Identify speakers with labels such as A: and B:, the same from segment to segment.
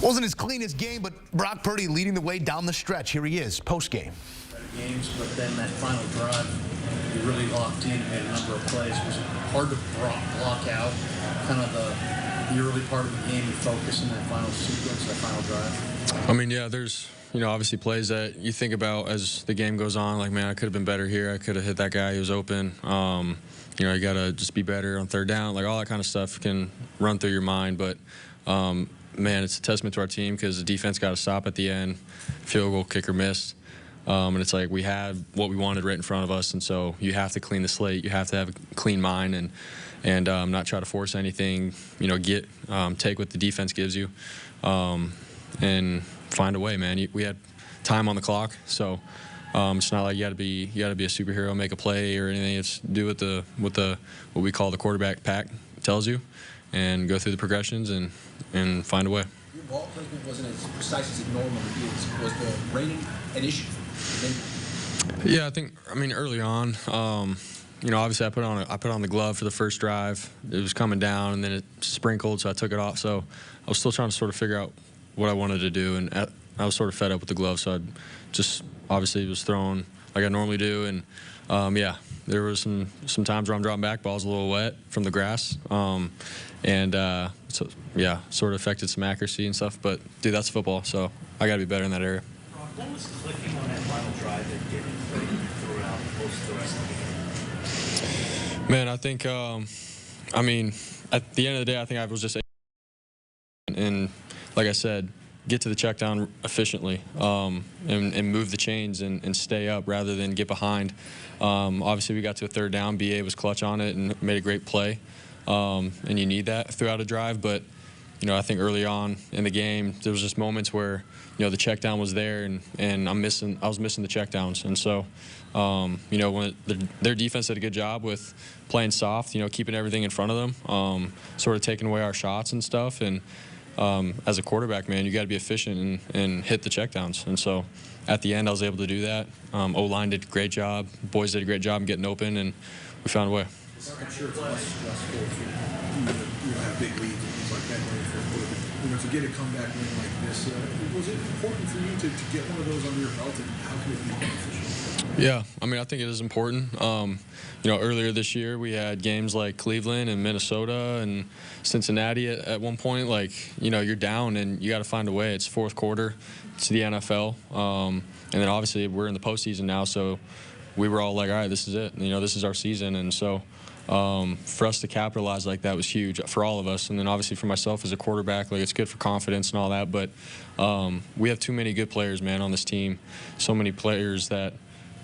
A: Wasn't his cleanest game, but Brock Purdy leading the way down the stretch. Here he is, post-game.
B: Games, but then that final drive, you really locked in, made a number of plays. Was it hard to block out kind of the early part of the game, you focus in that final sequence, that final drive?
C: I mean, yeah, there's, obviously plays that you think about as the game goes on, like, man, I could have been better here. I could have hit that guy. He was open. You got to just be better on third down. Like, all that kind of stuff can run through your mind. But, man, it's a testament to our team because the defense got to stop at the end. Field goal kicker missed. And it's like we had what we wanted right in front of us, and so you have to clean the slate. You have to have a clean mind and not try to force anything. Take what the defense gives you, and find a way, man. We had time on the clock, so it's not like you got to be a superhero, make a play or anything. It's do what we call the quarterback pack tells you, and go through the progressions and find a way.
D: Your ball placement wasn't as precise as it normally is. Was the rating an issue?
C: Yeah, I mean, early on, obviously I put on the glove for the first drive. It was coming down, and then it sprinkled, so I took it off. So I was still trying to sort of figure out what I wanted to do, and I was sort of fed up with the glove, so I just obviously was throwing like I normally do. And yeah, there was some times where I'm dropping back, ball's a little wet from the grass, so yeah, sort of affected some accuracy and stuff. But dude, that's football, so I got to be better in that area.
E: What was clicking on that final drive that didn't click throughout most of the rest of the game?
C: Man, I think, I mean, at the end of the day, I think I was just and like I said, get to the check down efficiently, and move the chains and stay up rather than get behind. Obviously, we got to a third down. BA was clutch on it and made a great play, and you need that throughout a drive. But I think early on in the game, there was just moments where the check down was there, and I was missing the check downs. And so, when their defense did a good job with playing soft, keeping everything in front of them, sort of taking away our shots and stuff. And as a quarterback, man, you got to be efficient and hit the check downs. And so, at the end, I was able to do that. O-line did a great job. Boys did a great job in getting open, and we found a way.
D: I'm sure it's less stressful if you have big leads and things like that going forward. To get a comeback win like this, was it important for you to get one of those under your belt, and how can it be beneficial?
C: Yeah, I mean, I think it is important. Earlier this year we had games like Cleveland and Minnesota and Cincinnati at one point. Like, you're down and you got to find a way. It's fourth quarter. It's the NFL, and then obviously we're in the postseason now, so we were all like, all right, this is it. This is our season, and so. For us to capitalize like that was huge for all of us, and then obviously for myself as a quarterback, like, it's good for confidence and all that. But we have too many good players, man, on this team. So many players that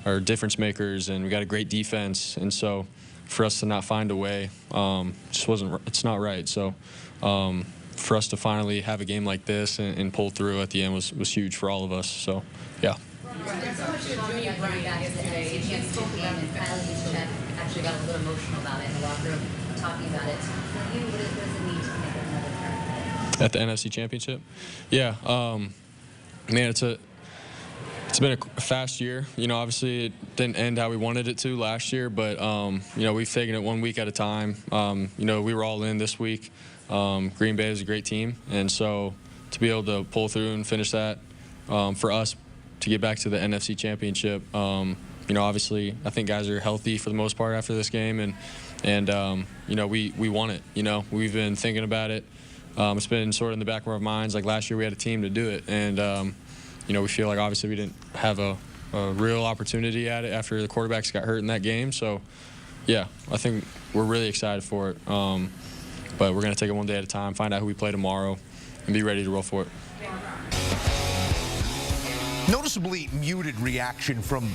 C: are difference makers, and we got a great defense. And so for us to not find a way, it's not right. So for us to finally have a game like this and pull through at the end was huge for all of us. So yeah.
F: Actually got a little emotional about it in the locker room, talking about it. So for you, what does it mean to make another turn?
C: At the NFC Championship? Yeah, man, it's been a fast year. Obviously it didn't end how we wanted it to last year, but we've taken it 1 week at a time. We were all in this week. Green Bay is a great team, and so to be able to pull through and finish that, for us to get back to the NFC Championship, obviously I think guys are healthy for the most part after this game, and we won it. We've been thinking about it. It's been sort of in the back of our minds. Like last year we had a team to do it, and we feel like obviously we didn't have a real opportunity at it after the quarterbacks got hurt in that game. So yeah, I think we're really excited for it, but we're going to take it one day at a time, find out who we play tomorrow, and be ready to roll for it.
A: Noticeably muted reaction from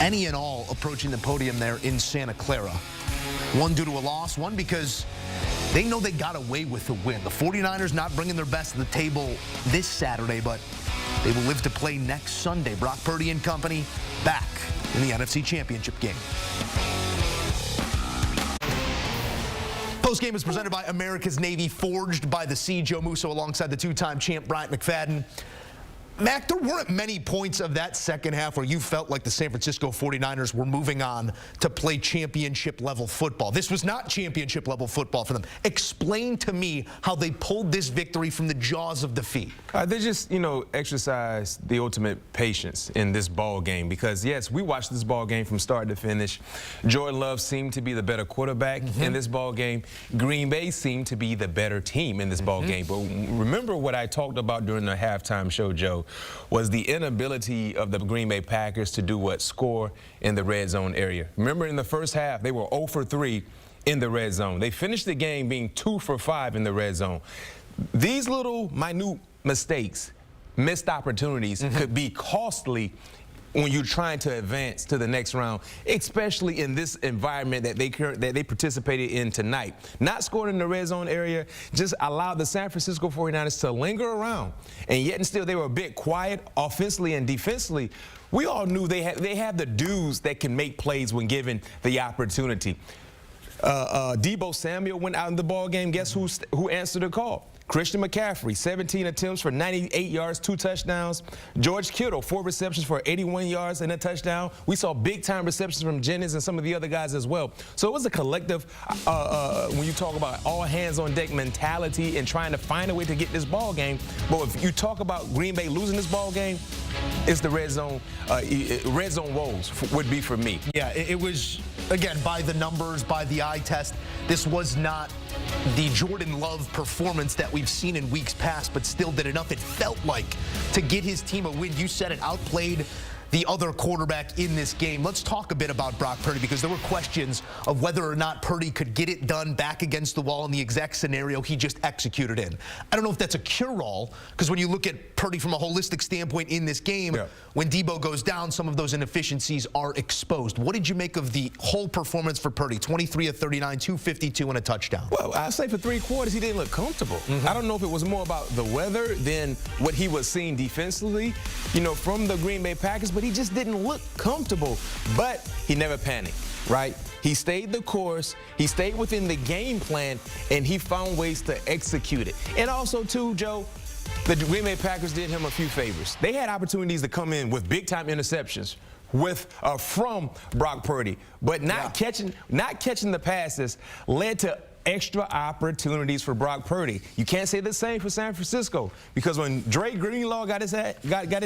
A: any and all approaching the podium there in Santa Clara. One due to a loss, one because they know they got away with the win. The 49ers not bringing their best to the table this Saturday, but they will live to play next Sunday. Brock Purdy and company back in the NFC Championship game. Postgame is presented by America's Navy, forged by the sea. Joe Musso alongside the two-time champ Bryant McFadden. Mac, there weren't many points of that second half where you felt like the San Francisco 49ers were moving on to play championship-level football. This was not championship-level football for them. Explain to me how they pulled this victory from the jaws of defeat.
G: They just, exercised the ultimate patience in this ball game because, yes, we watched this ball game from start to finish. Jordan Love seemed to be the better quarterback in this ball game. Green Bay seemed to be the better team in this ball game. But remember what I talked about during the halftime show, Joe, was the inability of the Green Bay Packers to do what? Score in the red zone area. Remember in the first half, they were 0 for 3 in the red zone. They finished the game being 2 for 5 in the red zone. These little minute mistakes, missed opportunities could be costly when you're trying to advance to the next round, especially in this environment that they participated in tonight. Not scoring in the red zone area just allowed the San Francisco 49ers to linger around, and yet and still they were a bit quiet offensively and defensively. We all knew they have the dudes that can make plays when given the opportunity. Deebo Samuel went out in the ball game. Guess who answered the call? Christian McCaffrey, 17 attempts for 98 yards, 2 touchdowns. George Kittle, 4 receptions for 81 yards and a touchdown. We saw big-time receptions from Jennings and some of the other guys as well. So it was a collective, when you talk about all hands-on-deck mentality and trying to find a way to get this ball game. But if you talk about Green Bay losing this ball game, it's the red zone woes would be for me.
A: Yeah, it was, again, by the numbers, by the eye test. This was not the Jordan Love performance that we've seen in weeks past, but still did enough, it felt like, to get his team a win. You said it, outplayed the other quarterback in this game. Let's talk a bit about Brock Purdy, because there were questions of whether or not Purdy could get it done back against the wall in the exact scenario he just executed in. I don't know if that's a cure-all, because when you look at Purdy from a holistic standpoint in this game, when Deebo goes down, some of those inefficiencies are exposed. What did you make of the whole performance for Purdy? 23 of 39, 252 and a touchdown.
G: Well, I'd say for 3 quarters he didn't look comfortable. I don't know if it was more about the weather than what he was seeing defensively, from the Green Bay Packers, but he just didn't look comfortable. But he never panicked, right? He stayed the course, he stayed within the game plan, and he found ways to execute it. And also, too, Joe, the Green Bay Packers did him a few favors. They had opportunities to come in with big-time interceptions from Brock Purdy, but not catching the passes led to extra opportunities for Brock Purdy. You can't say the same for San Francisco, because when Dre Greenlaw got his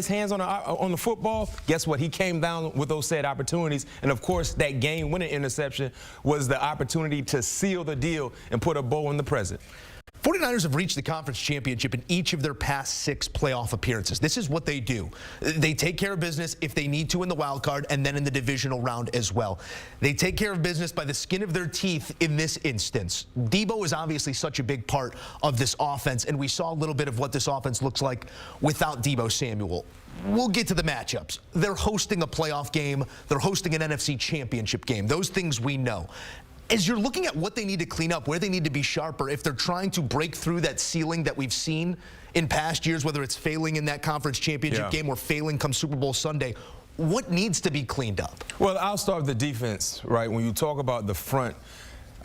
G: hands on the football, guess what? He came down with those said opportunities, and of course that game-winning interception was the opportunity to seal the deal and put a bow on the present.
A: 49ers have reached the conference championship in each of their past 6 playoff appearances. This is what they do. They take care of business if they need to in the wild card and then in the divisional round as well. They take care of business by the skin of their teeth in this instance. Deebo is obviously such a big part of this offense, and we saw a little bit of what this offense looks like without Deebo Samuel. We'll get to the matchups. They're hosting a playoff game. They're hosting an NFC championship game. Those things we know. As you're looking at what they need to clean up, where they need to be sharper, if they're trying to break through that ceiling that we've seen in past years, whether it's failing in that conference championship game or failing come Super Bowl Sunday, what needs to be cleaned up?
G: Well, I'll start with the defense, right? When you talk about the front,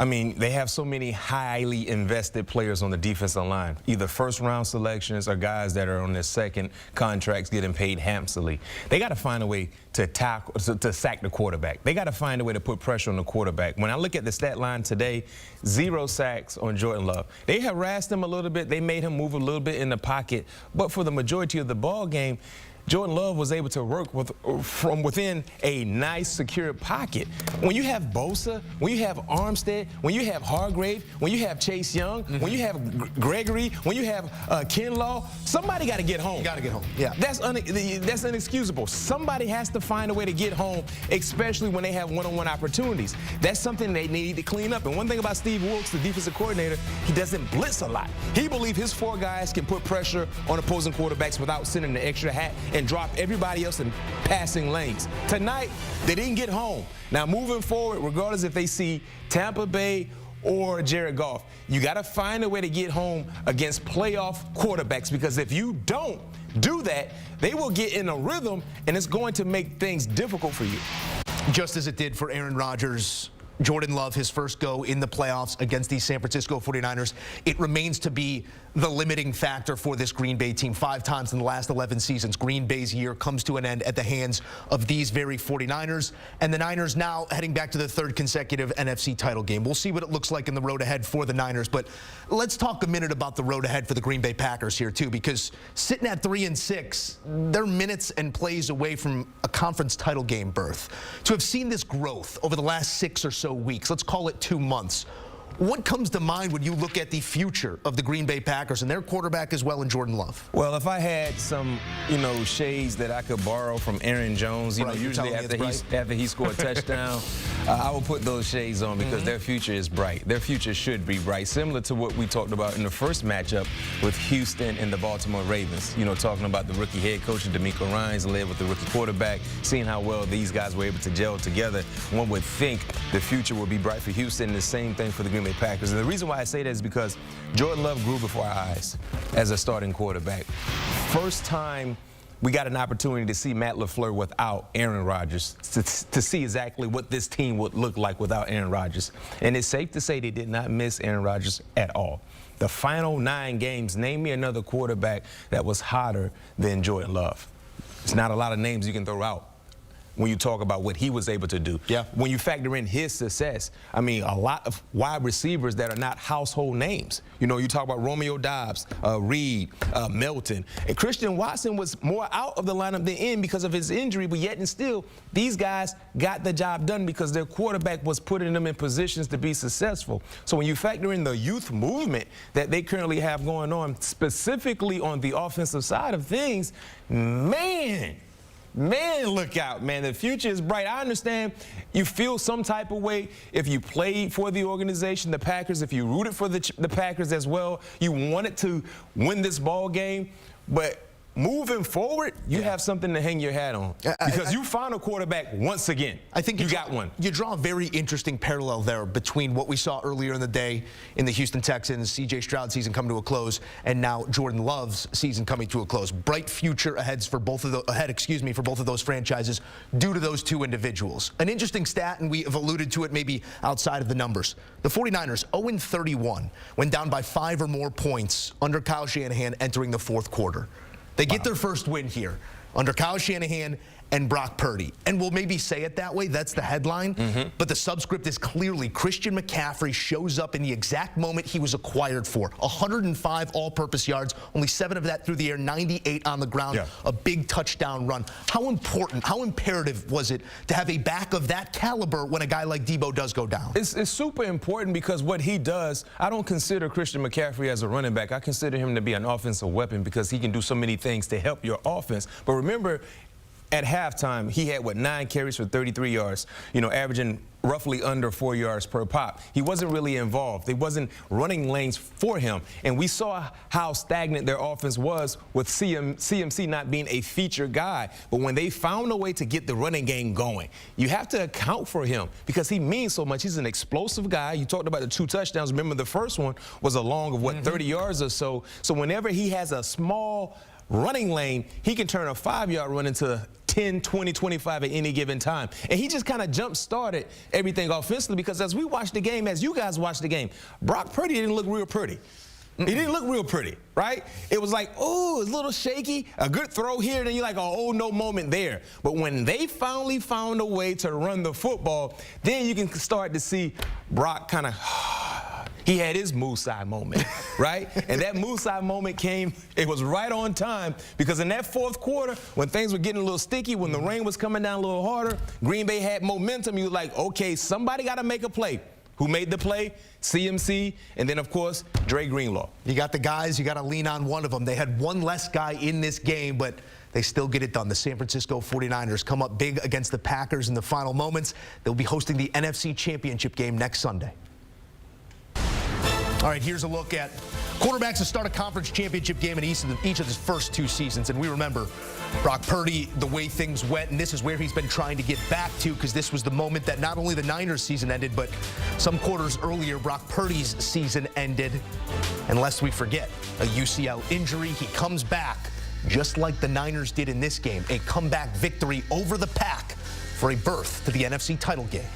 G: I mean, they have so many highly invested players on the defensive line, either first-round selections or guys that are on their second contracts getting paid handsomely. They got to find a way to sack the quarterback. They got to find a way to put pressure on the quarterback. When I look at the stat line today, 0 sacks on Jordan Love. They harassed him a little bit. They made him move a little bit in the pocket. But for the majority of the ball game, Jordan Love was able to work from within a nice, secure pocket. When you have Bosa, when you have Armstead, when you have Hargrave, when you have Chase Young, when you have Gregory, when you have Kinlaw, somebody got to get home.
A: You got to get home. Yeah.
G: That's inexcusable. Somebody has to find a way to get home, especially when they have one-on-one opportunities. That's something they need to clean up. And one thing about Steve Wilks, the defensive coordinator, he doesn't blitz a lot. He believes his 4 guys can put pressure on opposing quarterbacks without sending the extra hat and drop everybody else in passing lanes. Tonight, they didn't get home. Now, moving forward, regardless if they see Tampa Bay or Jared Goff, you got to find a way to get home against playoff quarterbacks, because if you don't do that, they will get in a rhythm, and it's going to make things difficult for you.
A: Just as it did for Aaron Rodgers Jordan Love, his first go in the playoffs against these San Francisco 49ers. It remains to be the limiting factor for this Green Bay team. 5 times in the last 11 seasons, Green Bay's year comes to an end at the hands of these very 49ers. And the Niners now heading back to the 3rd consecutive NFC title game. We'll see what it looks like in the road ahead for the Niners. But let's talk a minute about the road ahead for the Green Bay Packers here, too, because sitting at 3-6, they're minutes and plays away from a conference title game berth. To have seen this growth over the last 6 or so weeks, let's call it 2 months, what comes to mind when you look at the future of the Green Bay Packers and their quarterback as well in Jordan Love?
G: Well, if I had some, shades that I could borrow from Aaron Jones, usually after he scored a touchdown, I will put those shades on because their future is bright. Their future should be bright, similar to what we talked about in the first matchup with Houston and the Baltimore Ravens. Talking about the rookie head coach, DeMeco Ryans, led with the rookie quarterback, seeing how well these guys were able to gel together. One would think the future would be bright for Houston, and the same thing for the Green Bay Packers. And the reason why I say that is because Jordan Love grew before our eyes as a starting quarterback. First time we got an opportunity to see Matt LaFleur without Aaron Rodgers, to see exactly what this team would look like without Aaron Rodgers. And it's safe to say they did not miss Aaron Rodgers at all. The final 9 games, name me another quarterback that was hotter than Jordan Love. It's not a lot of names you can throw out when you talk about what he was able to do.
A: Yeah.
G: When you factor in his success, I mean, a lot of wide receivers that are not household names. You talk about Romeo Doubs, Reed, Melton. And Christian Watson was more out of the lineup than in because of his injury, but yet and still, these guys got the job done because their quarterback was putting them in positions to be successful. So when you factor in the youth movement that they currently have going on, specifically on the offensive side of things, man, look out, man. The future is bright. I understand you feel some type of way if you played for the organization, the Packers, if you rooted for the Packers as well. You wanted to win this ball game, but moving forward, you have something to hang your hat on because you found a quarterback once again.
A: I think you got one. You draw a very interesting parallel there between what we saw earlier in the day in the Houston Texans, C.J. Stroud season coming to a close, and now Jordan Love's season coming to a close. Bright future ahead for both of those franchises due to those 2 individuals. An interesting stat, and we have alluded to it maybe outside of the numbers. The 49ers 0-31 went down by 5 or more points under Kyle Shanahan entering the 4th quarter. They get their first win here under Kyle Shanahan and Brock Purdy. And we'll maybe say it that way. That's the headline. But the subscript is clearly Christian McCaffrey shows up in the exact moment he was acquired for. 105 all-purpose yards, only 7 of that through the air, 98 on the ground, a big touchdown run. How important, how imperative was it to have a back of that caliber when a guy like Debo does go down?
G: It's super important because what he does, I don't consider Christian McCaffrey as a running back. I consider him to be an offensive weapon because he can do so many things to help your offense. But remember, at halftime, he had, 9 carries for 33 yards, averaging roughly under 4 yards per pop. He wasn't really involved. They wasn't running lanes for him. And we saw how stagnant their offense was with CMC not being a featured guy. But when they found a way to get the running game going, you have to account for him because he means so much. He's an explosive guy. You talked about the 2 touchdowns. Remember, the first one was a long of, 30 yards or so. So whenever he has a small running lane, he can turn a 5-yard run into 10, 20, 25 at any given time. And he just kind of jump-started everything offensively because as we watched the game, as you guys watched the game, Brock Purdy didn't look real pretty. He didn't look real pretty, right? It was like, oh, it's a little shaky, a good throw here, then you're like, oh, no moment there. But when they finally found a way to run the football, then you can start to see Brock kind of he had his Moosai moment, right? And that Moosai moment came, it was right on time because in that 4th quarter, when things were getting a little sticky, when the rain was coming down a little harder, Green Bay had momentum. You were like, okay, somebody got to make a play. Who made the play? CMC, and then, of course, Dre Greenlaw.
A: You got the guys, you got to lean on one of them. They had one less guy in this game, but they still get it done. The San Francisco 49ers come up big against the Packers in the final moments. They'll be hosting the NFC Championship game next Sunday. All right, here's a look at quarterbacks to start a conference championship game in each of his first 2 seasons. And we remember Brock Purdy, the way things went, and this is where he's been trying to get back to because this was the moment that not only the Niners season ended, but some quarters earlier, Brock Purdy's season ended. And lest we forget, a UCL injury. He comes back just like the Niners did in this game, a comeback victory over the Pack for a berth to the NFC title game.